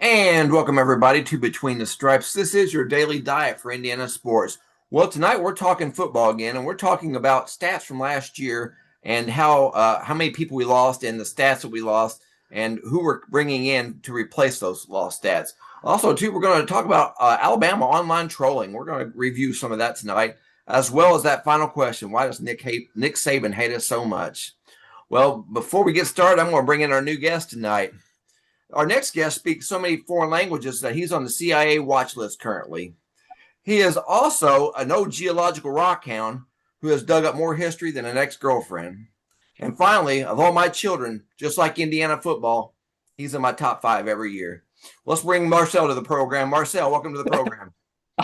And welcome everybody to Between the Stripes. This is your daily diet for Indiana sports. Well, tonight we're talking football again, and we're talking about stats from last year and how many people we lost and the stats that we lost and who we're bringing in to replace those lost stats. Also, too, we're going to talk about Alabama online trolling. We're going to review some of that tonight, as well as that final question: why does Nick Saban hate us so much? Well, before we get started, I'm going to bring in our new guest tonight. Our next guest speaks so many foreign languages that he's on the CIA watch list currently. He is also a no geological rock hound who has dug up more history than an ex-girlfriend. And finally, of all my children, just like Indiana football, he's in my top 5 every year. Let's bring Marcel to the program. Marcel, welcome to the program.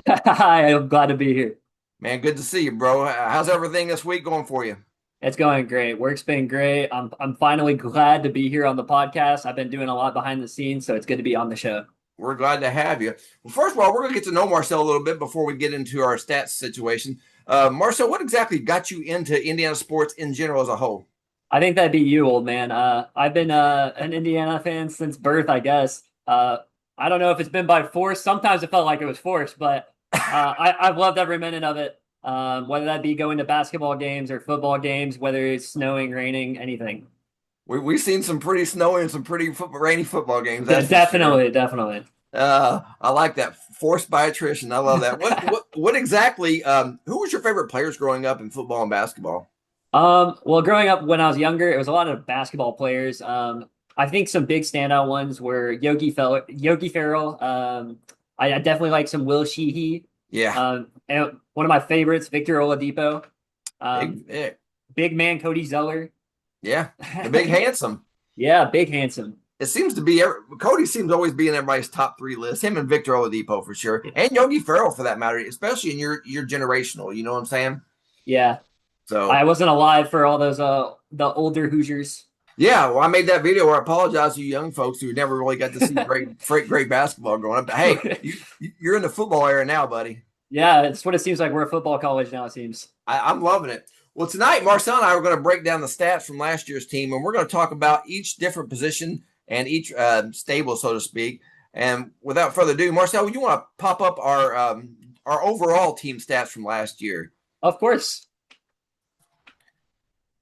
Hi, I'm glad to be here. Man, good to see you, bro. How's everything this week going for you? It's going great. Work's been great. I'm finally glad to be here on the podcast. I've been doing a lot behind the scenes, so it's good to be on the show. We're glad to have you. Well, first of all, we're going to get to know Marcel a little bit before we get into our stats situation. Marcel, what exactly got you into Indiana sports in general as a whole? I think that'd be you, old man. I've been an Indiana fan since birth, I guess. I don't know if it's been by force. Sometimes it felt like it was forced, but I've loved every minute of it. Whether that be going to basketball games or football games, whether it's snowing, raining, anything. We've seen some pretty snowy and some pretty rainy football games, that's for sure. Definitely, definitely. I like that, forced by attrition. I love that. What exactly? Who was your favorite players growing up in football and basketball? Well, growing up when I was younger, it was a lot of basketball players. I think some big standout ones were Yogi Ferrell. I definitely like some Will Sheehey. Yeah, And one of my favorites, Victor Oladipo. big, Um, big. big man Cody Zeller. Yeah, the big handsome. Yeah, big handsome. It seems to be Cody seems to always be in everybody's top 3 list. Him and Victor Oladipo for sure, and Yogi Ferrell for that matter, especially in your generational. You know what I'm saying? Yeah, So I wasn't alive for all those the older Hoosiers. yeah, well, I made that video where I apologize to you young folks who never really got to see great basketball growing up. But hey, you're in the football era now, buddy. Yeah, it's what it seems like. We're a football college now, it seems. I'm loving it. Well, tonight, Marcel and I are going to break down the stats from last year's team, and we're going to talk about each different position and each stable, so to speak. And without further ado, Marcel, you want to pop up our overall team stats from last year? Of course.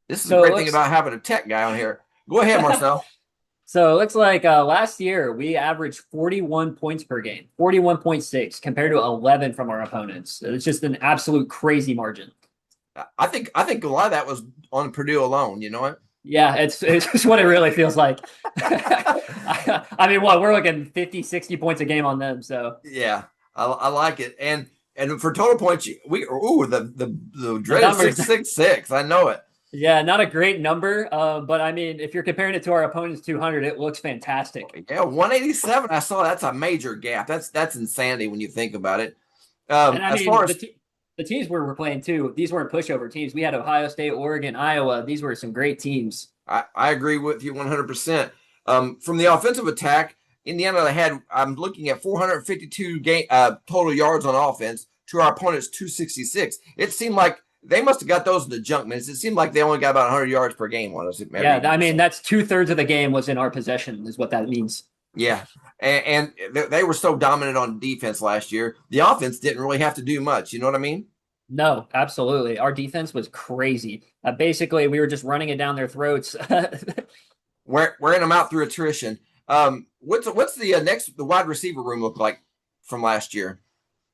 This is a So it great thing looks about having a tech guy on here. Go ahead, Marcel. So it looks like last year we averaged 41 points per game, 41.6 compared to 11 from our opponents. It's just an absolute crazy margin. I think a lot of that was on Purdue alone. You know what? Yeah, it's just what it really feels like. I mean, what, we're looking 50, 60 points a game on them. So Yeah, I like it. And for total points, the the dreaded numbers, 666. I know it. yeah, not a great number. But I mean, if you're comparing it to our opponent's 200, it looks fantastic. Yeah, 187. I saw that's a major gap. That's insanity when you think about it. And I As mean, far as the teams we were playing too, these weren't pushover teams. We had Ohio State, Oregon, Iowa. These were some great teams. I agree with you 100%. From the offensive attack, Indiana had, I'm looking at 452 total yards on offense to our opponent's 266. It seemed like they must have got those in the junk minutes. It seemed like they only got about 100 yards per game on us every Yeah, I game. mean, So that's 2/3 of the game was in our possession, is what that means. yeah, and they were so dominant on defense last year. The offense didn't really have to do much. You know what I mean? No, absolutely. Our defense was crazy. Basically, we were just running it down their throats. Wearing them out through attrition. What's the wide receiver room look like from last year?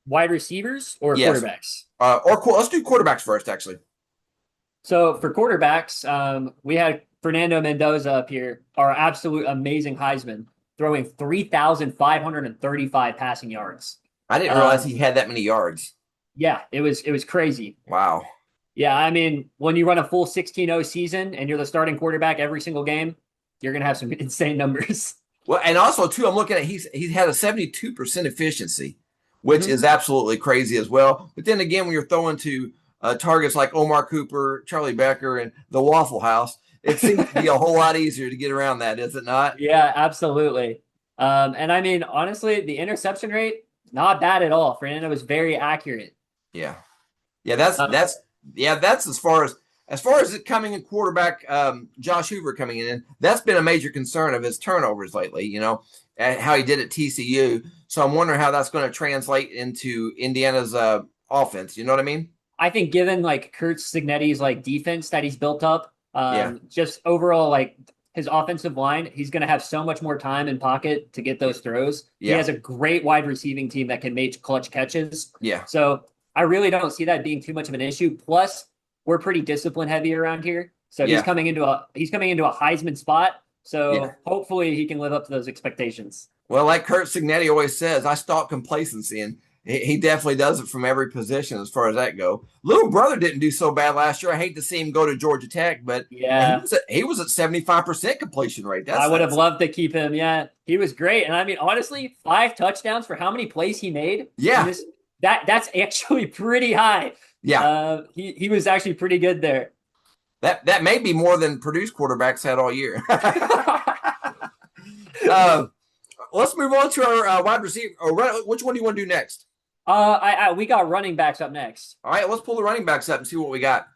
Wide receivers or Yes. quarterbacks? Let's do quarterbacks first, actually. So for quarterbacks, we had Fernando Mendoza up here, our absolute amazing Heisman, throwing 3,535 passing yards. I didn't realize Um, he had that many yards. yeah, it was crazy. Wow. Yeah, I mean, when you run a full 16-0 season and you're the starting quarterback every single game, you're gonna have some insane numbers. Well, and also too, I'm looking at he's had a 72% efficiency, which Mhm. is absolutely crazy as well. But then again, when you're throwing to targets like Omar Cooper, Charlie Becker, and the Waffle House, it seems to be a whole lot easier to get around that, is it not? Yeah, absolutely. And I mean, honestly, the interception rate, not bad at all. Fernando was very accurate. Yeah. Yeah, that's Uh, that's yeah, that's as far as as far as it coming in quarterback, Josh Hoover coming in, that's been a major concern of his turnovers lately, how he did at TCU. So I'm wondering how that's going to translate into Indiana's offense. You know what I mean? I think given like Kurt Cignetti's like defense that he's built up, Yeah. just overall like his offensive line, he's going to have so much more time in pocket to get those throws. He Yeah. has a great wide receiving team that can make clutch catches. Yeah. So I really don't see that being too much of an issue. Plus, we're pretty discipline heavy around here. So Yeah. he's coming into a Heisman spot. So hopefully he can live up to those expectations. Well, like Kurt Cignetti always says, I stalk complacency, and he definitely does it from every position as far as that go. Little brother didn't do so bad last year. I hate to see him go to Georgia Tech, but yeah, he was at 75% completion rate. I would have loved to keep him. Yeah, he was great. And I mean, honestly, 5 touchdowns for how many plays he made? Yeah. That's actually pretty high. Yeah. He was actually pretty good there. That may be more than Purdue's quarterbacks had all year. Let's move on to our wide receiver. Which one do you want to do next? We got running backs up next. All right, let's pull the running backs up and see what we got.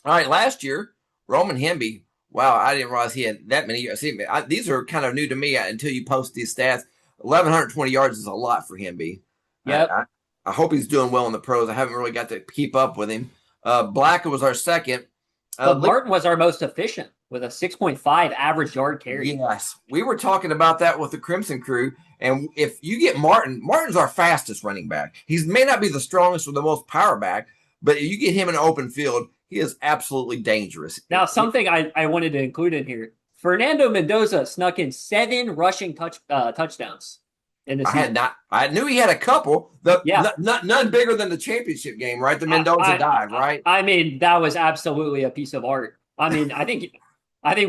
All right, last year, Roman Hemby. Wow, I didn't realize he had that many yards. These are kind of new to me until you post these stats. 1,120 yards is a lot for Hemby. Yep. I hope he's doing well in the pros. I haven't really got to keep up with him. Black was our second. But Martin was our most efficient with a 6.5 average yard carry. Yes, we were talking about that with the Crimson Crew. And if you get Martin's our fastest running back. He may not be the strongest or the most power back, but if you get him in an open field, he is absolutely dangerous. Now, something I wanted to include in here. Fernando Mendoza snuck in 7 rushing touchdowns in the season. I knew he had a couple. None bigger than the championship game, right? The Mendoza dive, right? I mean, that was absolutely a piece of art. I mean, I think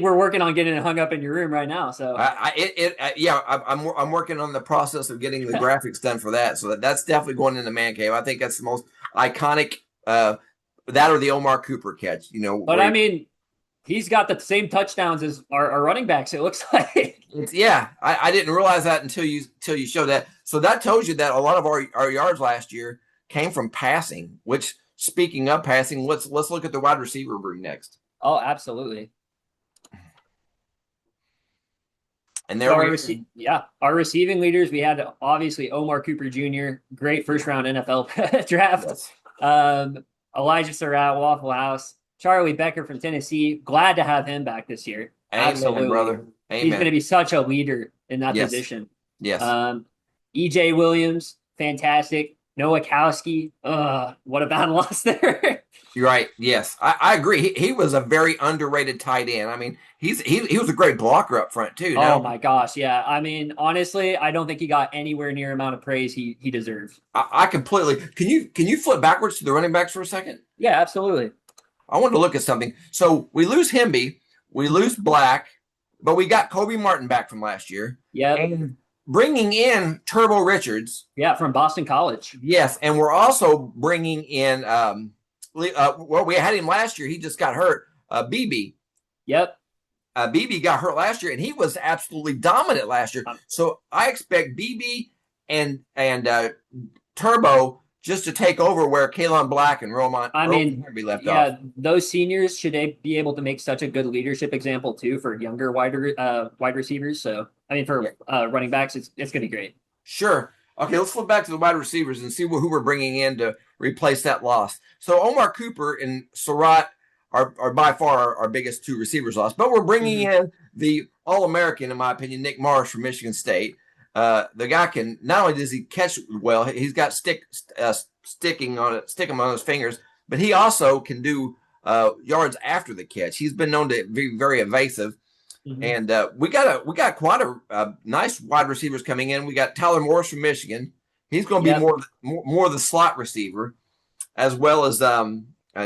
we're working on getting it hung up in your room right now. So I'm working on the process of getting the graphics done for that. So that's definitely going in the man cave. I think that's the most iconic. That or the Omar Cooper catch, But I mean, he's got the same touchdowns as our running backs. It looks like. I didn't realize that until you showed that. So that tells you that a lot of our yards last year came from passing. Which, speaking of passing, let's look at the wide receiver room next. Oh, absolutely. And there our receiving leaders, we had obviously Omar Cooper Jr., great first round NFL draft. Yes. Elijah Surratt, Waffle House, Charlie Becker from Tennessee. Glad to have him back this year. Amen, absolutely, brother. Amen. He's going to be such a leader in that position. Yes. EJ Williams, fantastic. Noah Kowski, what a bad loss there. You're right. Yes, I agree. He was a very underrated tight end. I mean, he was a great blocker up front too. Oh my gosh, yeah. I mean, honestly, I don't think he got anywhere near amount of praise he deserves. I completely. Can you flip backwards to the running backs for a second? Yeah, absolutely. I wanted to look at something. So we lose Hemby, we lose Black, but we got Kobe Martin back from last year. Yeah. And bringing in Turbo Richards. Yeah, from Boston College. Yes, and we're also bringing in we had him last year. He just got hurt. BB. Yep. BB got hurt last year, and he was absolutely dominant last year. So I expect BB and Turbo just to take over where Kalen Black and Roman be left off. Yeah, those seniors should be able to make such a good leadership example too for younger wide receivers. So I mean, for running backs, it's going to be great. Sure. Okay, let's flip back to the wide receivers and see who we're bringing in to replace that loss. So Omar Cooper and Surratt are by far our biggest 2 receivers lost, but we're bringing in the All-American, in my opinion, Nick Marsh from Michigan State. The guy can, not only does he catch well, he's got stick him on his fingers, but he also can do yards after the catch. He's been known to be very evasive. Mm-hmm. And we got quite a nice wide receivers coming in. We got Tyler Morris from Michigan. He's going to be more the slot receiver, as well as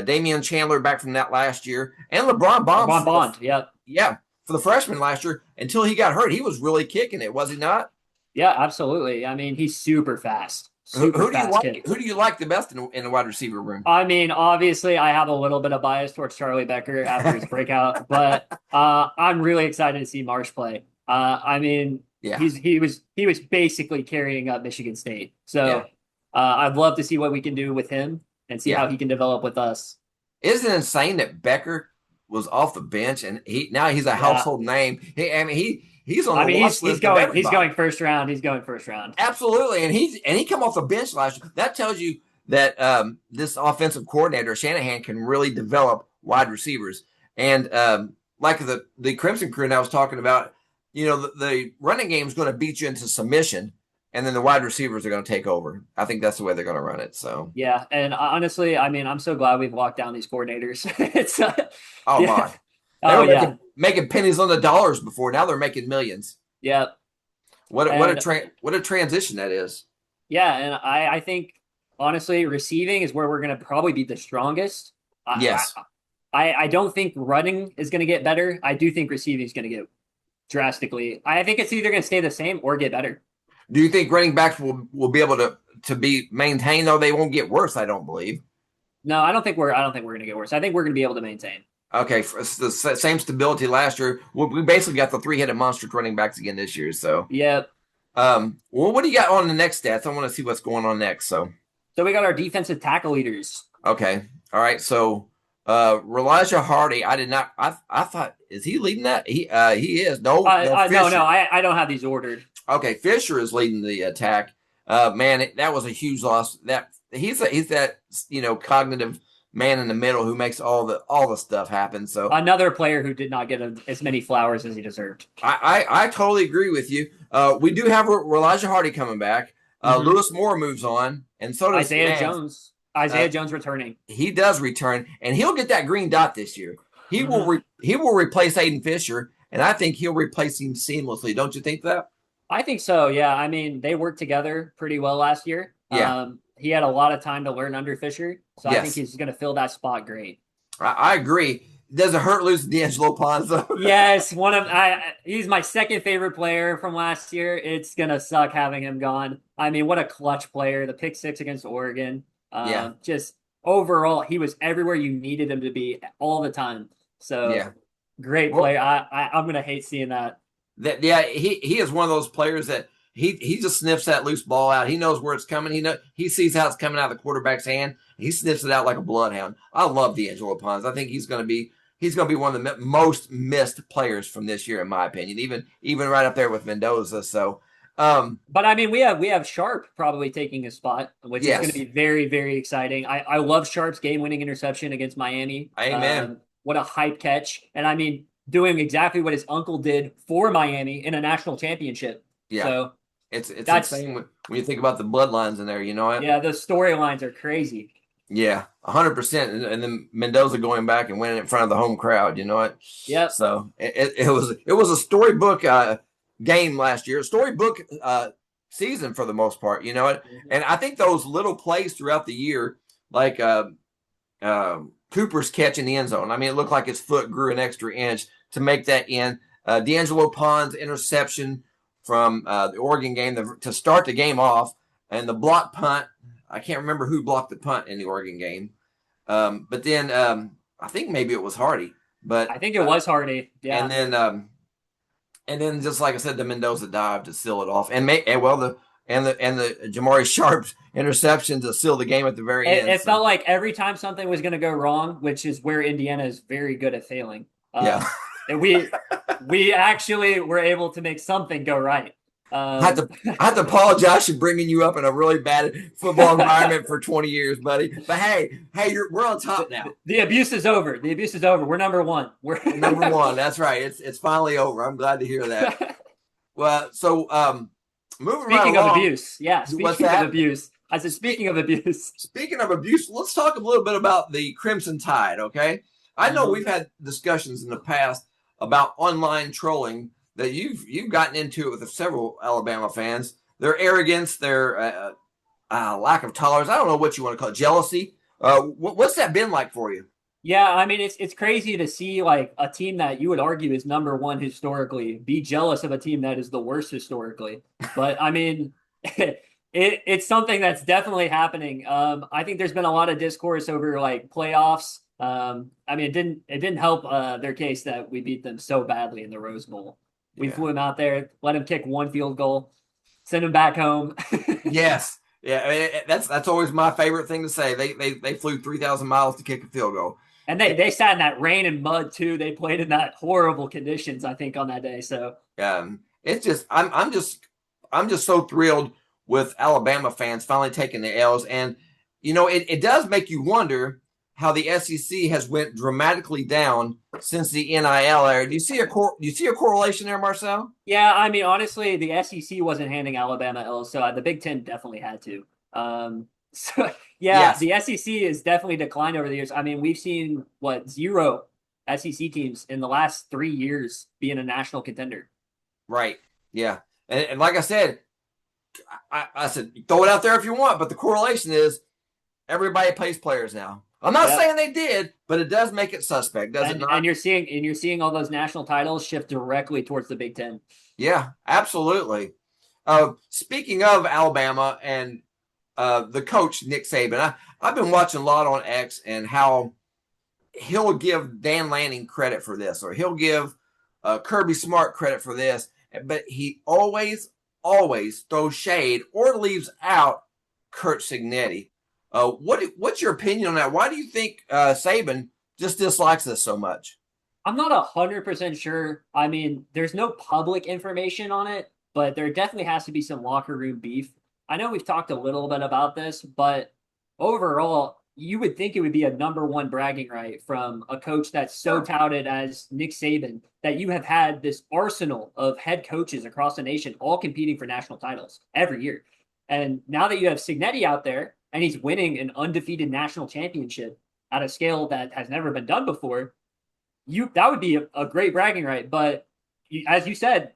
Damian Chandler back from that last year, and LeBron Bond. Yeah, for the freshman last year. Until he got hurt, he was really kicking it, was he not? Yeah, absolutely. I mean, he's super fast. Who do you like the best in the wide receiver room? I mean, obviously, I have a little bit of bias towards Charlie Becker after his breakout, but I'm really excited to see Marsh play. I mean, he was basically carrying up Michigan State, so I'd love to see what we can do with him and see how he can develop with us. Isn't it insane that Becker was off the bench and he's a Yeah. household name? He's on I the mean, watch he's list of going he's everybody. going first round. He's going first round. Absolutely, and he come off the bench last year. That tells you that this offensive coordinator Shanahan can really develop wide receivers. And like the Crimson Crew, and I was talking about, the running game is going to beat you into submission, and then the wide receivers are going to take over. I think that's the way they're going to run it. So, Yeah, and honestly, I mean, I'm so glad we've locked down these coordinators. It's oh yeah. my, they Oh were yeah. making pennies on the dollars before. Now they're making millions. Yeah. And What a transition that is. yeah, and I think honestly, receiving is where we're going to probably be the strongest. I, Yes. I don't think running is going to get better. I do think receiving is going to get drastically. I think it's either going to stay the same or get better. Do you think running backs will be able to be maintained, though? They won't get worse, I don't believe. No, I don't think we're going to get worse. I think we're going to be able to maintain. Okay, it's the same stability last year. We basically got the three-headed monster running backs again this year. So, Yeah. well, what do you got on the next stats? I want to see what's going on next. So we got our defensive tackle leaders. Okay, all right. So, Elijah Hardy, I did not. I thought, is he leading that? He is. No, No, Fisher. I don't have these ordered. Okay, Fisher is leading the attack. Man, that was a huge loss. That he's that cognitive man in the middle who makes all the stuff happen. So Another player who did not get as many flowers as he deserved. I totally agree with you. We do have Elijah Hardy coming back. Lewis Moore moves on, and so does Isaiah Nance. Jones. Isaiah Jones returning. He does return, and he'll get that green dot this year. He will replace Aiden Fisher, and I think he'll replace him seamlessly. Don't you think that? I think so. Yeah. I mean, they worked together pretty well last year. Yeah. He had a lot of time to learn under Fisher, so I think Yes. he's going to fill that spot great. I agree. Does it hurt losing D'Angelo Ponzo? Yes, he's my second favorite player from last year. It's gonna suck having him gone. I mean, what a clutch player! The pick six against Oregon. Yeah. Just overall, he was everywhere you needed him to be all the time. So Yeah. great Well, player. I'm gonna hate seeing that. he is one of those players that he just sniffs that loose ball out. He knows where it's coming. He sees how it's coming out of the quarterback's hand. He sniffs it out like a bloodhound. I love D'Angelo Ponz. I think he's going to be one of the most missed players from this year, in my opinion. Even right up there with Mendoza. So, But I mean, we have Sharp probably taking a spot, which is yes, going to be very, very exciting. I love Sharp's game-winning interception against Miami. amen. What a hype catch! And I mean, doing exactly what his uncle did for Miami in a national championship. Yeah, So it's that's insane when you think about the bloodlines in there. You know what? yeah, the storylines are crazy. Yeah, 100%. And then Mendoza going back and winning in front of the home crowd. You know what? Yep. So it was a storybook game last year, a storybook season for the most part. You know what? And I think those little plays throughout the year, like Cooper's catch in the end zone. I mean, it looked like his foot grew an extra inch to make that in. D'Angelo Pond's interception from the Oregon game to start the game off, and the block punt. I can't remember who blocked the punt in the Oregon game, but then I think maybe it was Hardy. But I think it was Hardy. Yeah. And then just like I said, the Mendoza dive to seal it off, and the Jamari Sharp's interception to seal the game at the very end. It felt like every time something was going to go wrong, which is where Indiana is very good at failing. Yeah. And we actually were able to make something go right. I have to apologize for bringing you up in a really bad football environment for 20 years, buddy. But hey, we're on top now. The abuse is over. The abuse is over. We're number one. We're number one. That's right. It's finally over. I'm glad to hear that. Well, so moving speaking right of along, abuse, yeah. Speaking of abuse, I said speaking of abuse. Speaking of abuse, let's talk a little bit about the Crimson Tide. Okay, I know we've had discussions in the past about online trolling that you've gotten into it with several Alabama fans. Their arrogance, their lack of tolerance. I don't know what you want to call it. Jealousy. What's that been like for you? Yeah, I mean it's crazy to see like a team that you would argue is number one historically be jealous of a team that is the worst historically. But I mean, it's something that's definitely happening. I think there's been a lot of discourse over like playoffs. I mean, it didn't help their case that we beat them so badly in the Rose Bowl. We flew him out there, let him kick one field goal, send him back home. Yes. Yeah, I mean, that's always my favorite thing to say. They flew 3,000 miles to kick a field goal. And they sat in that rain and mud too. They played in that horrible conditions, I think, on that day. So it's just I'm just so thrilled with Alabama fans finally taking the L's, and it does make you wonder how the SEC has went dramatically down since the NIL era. Do you see a correlation there, Marcel? yeah, I mean, honestly, the SEC wasn't handing Alabama L's, so the Big Ten definitely had to. So yeah, Yes, the SEC has definitely declined over the years. I mean, we've seen zero SEC teams in the last 3 years being a national contender. right. Yeah, and like I said, I said throw it out there if you want, but the correlation is everybody plays players now. I'm not Yep. saying they did, but it does make it suspect, does it And not? you're seeing all those national titles shift directly towards the Big Ten. Yeah, absolutely. Speaking of Alabama and the coach Nick Saban, I've been watching a lot on X and how he'll give Dan Lanning credit for this, or he'll give Kirby Smart credit for this, but he always throws shade or leaves out Kurt Signetti. What's your opinion on that? Why do you think Saban just dislikes this so much? I'm not 100% sure. I mean, there's no public information on it, but there definitely has to be some locker room beef. I know we've talked a little bit about this, but overall, you would think it would be a number one bragging right from a coach that's so Sure. touted as Nick Saban that you have had this arsenal of head coaches across the nation all competing for national titles every year. And now that you have Signetti out there and he's winning an undefeated national championship at a scale that has never been done before, that would be a great bragging right. But as you said,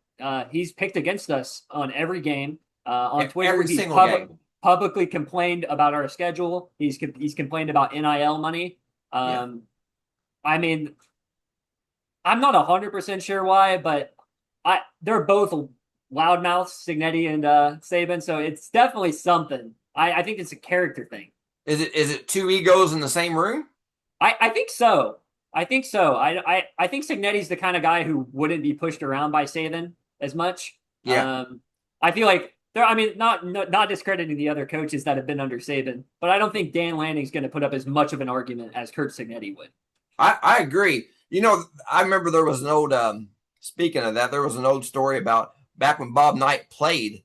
he's picked against us on every game. On Twitter, Every he's single game. publicly complained about our schedule. He's complained about NIL money. Yeah. I mean, I'm not 100% sure why, but they're both loudmouths, Signetti and Saban, so it's definitely something. I think it's a character thing. Is it two egos in the same room? I think so. I think so. I think Signetti's the kind of guy who wouldn't be pushed around by Saban as much. Yeah. I feel like there. I mean, not discrediting the other coaches that have been under Saban, but I don't think Dan Lanning's going to put up as much of an argument as Kurt Signetti would. I agree. I remember there was an old speaking of that, there was an old story about back when Bob Knight played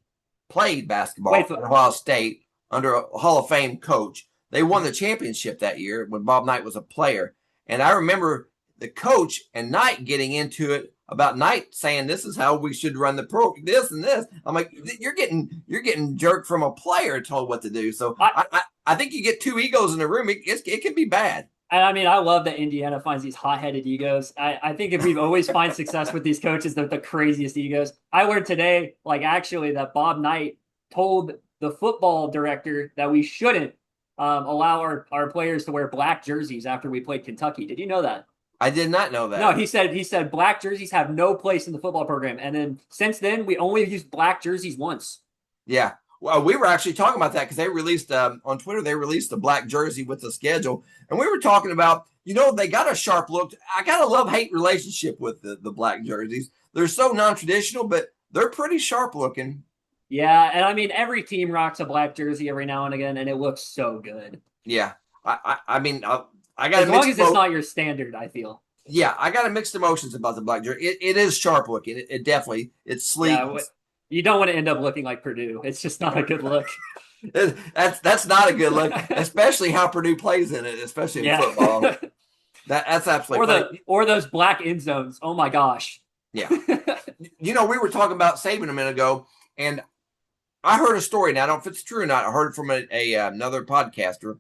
basketball Wait, at Ohio State under a Hall of Fame coach. They won the championship that year when Bob Knight was a player. And I remember the coach and Knight getting into it about Knight saying this is how we should run the program, this and this. I'm like, you're getting jerked from a player told what to do. So I think you get two egos in the room, it can be bad. I mean, I love that Indiana finds these hot-headed egos. I think if we've always find success with these coaches, they're the craziest egos. I learned today, actually, that Bob Knight told the football director that we shouldn't allow our players to wear black jerseys after we played Kentucky. Did you know that? I did not know that. No, he said black jerseys have no place in the football program. And then since then, we only used black jerseys once. Yeah. Well, we were actually talking about that because they released on Twitter, they released a black jersey with the schedule. And we were talking about, they got a sharp look. I got a love-hate relationship with the black jerseys. They're so non-traditional, but they're pretty sharp looking. Yeah, and I mean, every team rocks a black jersey every now and again, and it looks so good. Yeah. I mean, I got as long as it's not your standard, I feel. Yeah, I got mixed emotions about the black jersey. It is sharp looking. It definitely, it's sleek. Yeah, you don't want to end up looking like Purdue. It's just not a good look. That's not a good look, especially how Purdue plays in it, especially in football. That's absolutely or those black end zones. Oh my gosh. Yeah. We were talking about Saban a minute ago, and I heard a story. Now, I don't know if it's true or not. I heard it from another podcaster,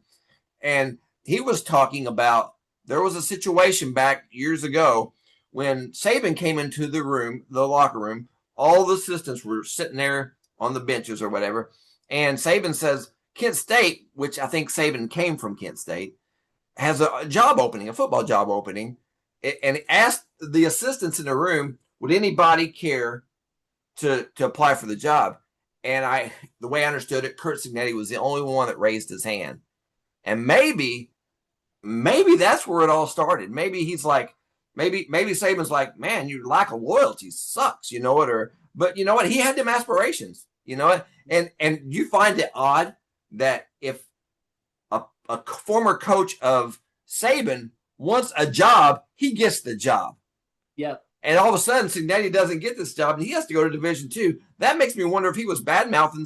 and he was talking about there was a situation back years ago when Saban came into the locker room. All the assistants were sitting there on the benches or whatever. And Saban says, Kent State, which I think Saban came from Kent State, has a football job opening, and asked the assistants in the room, would anybody care to apply for the job? And the way I understood it, Kurt Signetti was the only one that raised his hand. And maybe that's where it all started. Maybe he's like, maybe Saban's like, man, your lack of loyalty sucks, but you know what? He had them aspirations, and you find it odd that if a former coach of Saban wants a job, he gets the job. Yep. And all of a sudden, Cignetti doesn't get this job, and he has to go to Division II. That makes me wonder if he was bad-mouthing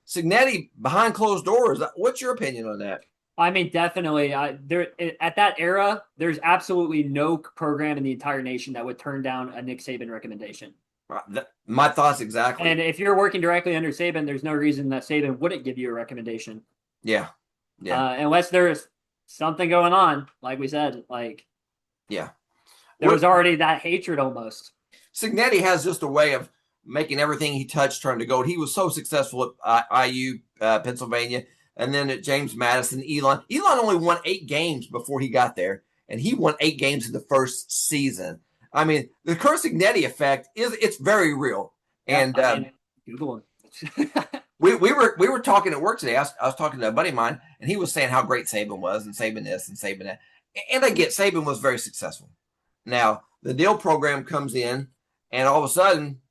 Cignetti behind closed doors. What's your opinion on that? I mean, definitely. There at that era, there's absolutely no program in the entire nation that would turn down a Nick Saban recommendation. My thoughts exactly. And if you're working directly under Saban, there's no reason that Saban wouldn't give you a recommendation. Yeah, yeah. Unless there's something going on, like we said, like yeah, there was already that hatred almost. Cignetti has just a way of making everything he touched turn to gold. He was so successful at IU, Pennsylvania. And then at James Madison, Elon only won 8 games before he got there, and he won 8 games in the first season. I mean, the Cignetti effect it's very real. And Google him. we were talking at work today. I was talking to a buddy of mine, and he was saying how great Saban was, and Saban this, and Saban that. And I get Saban was very successful. Now the deal program comes in, and all of a sudden,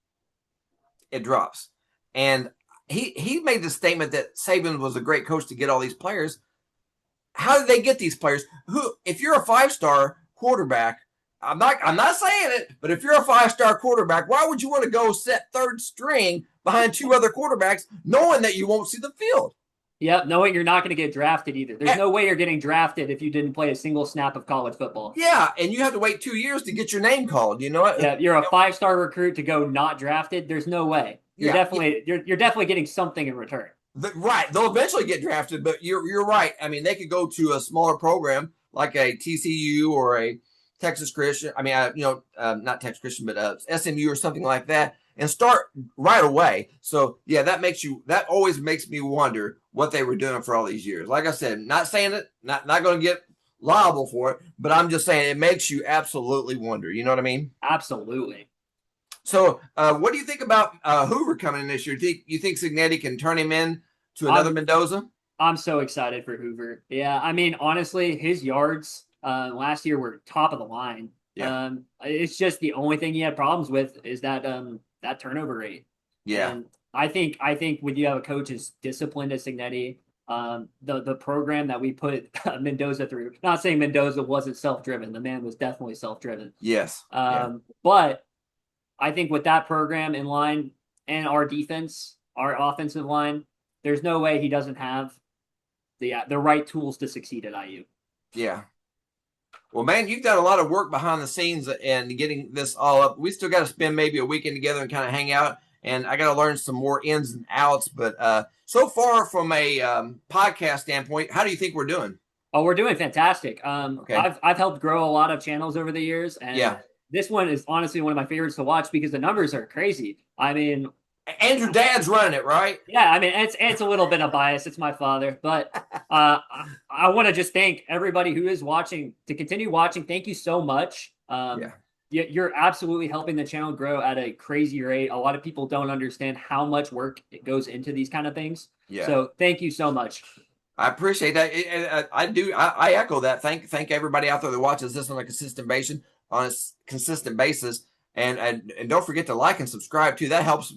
it drops. And he made the statement that Saban was a great coach to get all these players. How did they get these players? If you're a 5-star quarterback, I'm not saying it, but if you're a 5-star quarterback, why would you want to go set third string behind 2 other quarterbacks, knowing that you won't see the field? Yep, knowing you're not going to get drafted either. There's no way you're getting drafted if you didn't play a single snap of college football. Yeah, and you have to wait 2 years to get your name called. You know what? Yeah, you're a 5-star recruit to go not drafted. There's no way. You're definitely getting something in return. Right. They'll eventually get drafted, but you're right. I mean, they could go to a smaller program like a TCU or a Texas Christian. I mean, not Texas Christian, but SMU or something like that, and start right away. So yeah, that always makes me wonder what they were doing for all these years. Like I said, not saying it, not going to get liable for it, but I'm just saying it makes you absolutely wonder. You know what I mean? Absolutely. So, what do you think about Hoover coming in this year? Do you think Cignetti can turn him in to another Mendoza? I'm so excited for Hoover. Yeah, I mean, honestly, his yards last year were top of the line. Yeah. It's just the only thing he had problems with is that turnover rate. Yeah. And I think when you have a coach as disciplined as Cignetti, the program that we put Mendoza through. Not saying Mendoza wasn't self-driven. The man was definitely self-driven. Yes. But I think with that program in line and our defense, our offensive line, there's no way he doesn't have the right tools to succeed at IU. Yeah. Well, man, you've done a lot of work behind the scenes and getting this all up. We still got to spend maybe a weekend together and kind of hang out. And I got to learn some more ins and outs. But so far from a podcast standpoint, how do you think we're doing? Oh, we're doing fantastic. Okay. I've helped grow a lot of channels over the years. And this one is honestly one of my favorites to watch because the numbers are crazy. I mean, and your dad's running it, right? Yeah, I mean, it's a little bit of bias. It's my father, but I want to just thank everybody who is watching to continue watching. Thank you so much. You're absolutely helping the channel grow at a crazy rate. A lot of people don't understand how much work it goes into these kind of things. Yeah. So thank you so much. I appreciate that. I do. I echo that. Thank everybody out there that watches this on a consistent basis. And don't forget to like and subscribe too. That helps,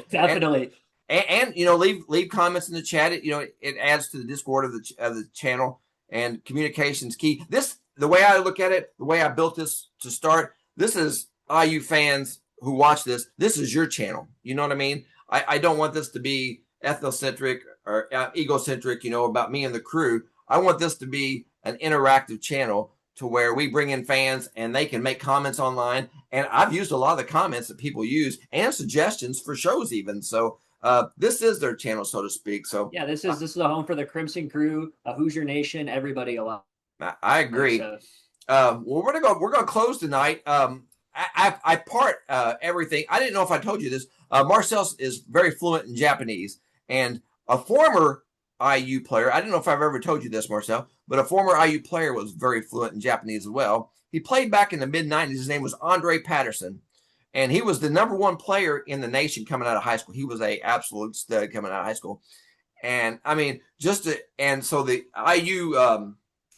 definitely. And leave comments in the chat. It adds to the Discord of the channel, and communication's key. The way I look at it, the way I built this to start, this is IU fans who watch this. This is your channel. You know what I mean? I don't want this to be ethnocentric or egocentric, about me and the crew. I want this to be an interactive channel to where we bring in fans and they can make comments online. And I've used a lot of the comments that people use and suggestions for shows even. So this is their channel, so to speak. So yeah, this is a home for the Crimson Crew, Hoosier Nation, everybody alike. I agree. Well, we're gonna close tonight. I part everything. I didn't know if I told you this. Marcel is very fluent in Japanese, and a former IU player. I don't know if I've ever told you this, Marcel, but a former IU player was very fluent in Japanese as well. He played back in the mid-'90s. His name was Andre Patterson, and he was the #1 player in the nation coming out of high school. He was an absolute stud coming out of high school. And I mean, so the IU,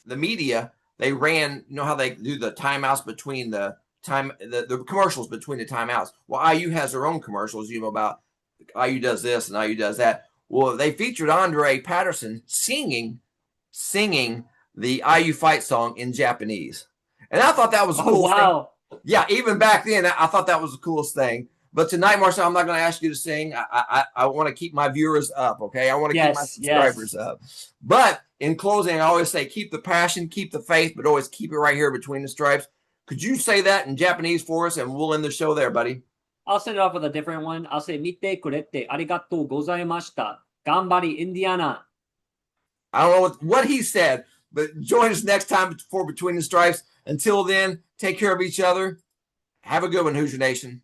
the media, they ran, how they do the timeouts between the commercials between the timeouts. Well, IU has their own commercials, about IU does this and IU does that. Well, they featured Andre Patterson singing the IU fight song in Japanese. And I thought that was the Oh coolest thing. wow. Yeah, even back then, I thought that was the coolest thing. But tonight, Marcel, I'm not going to ask you to sing. I want to keep my viewers up, okay? I want to keep my Yes, subscribers yes. up. But in closing, I always say keep the passion, keep the faith, but always keep it right here between the stripes. Could you say that in Japanese for us, and we'll end the show there, buddy? I'll send it off with a different one. I'll say, 見てくれてありがとうございました。頑張り、インディアナ. I don't know what he said, but join us next time for Between the Stripes. Until then, take care of each other. Have a good one, Hoosier Nation.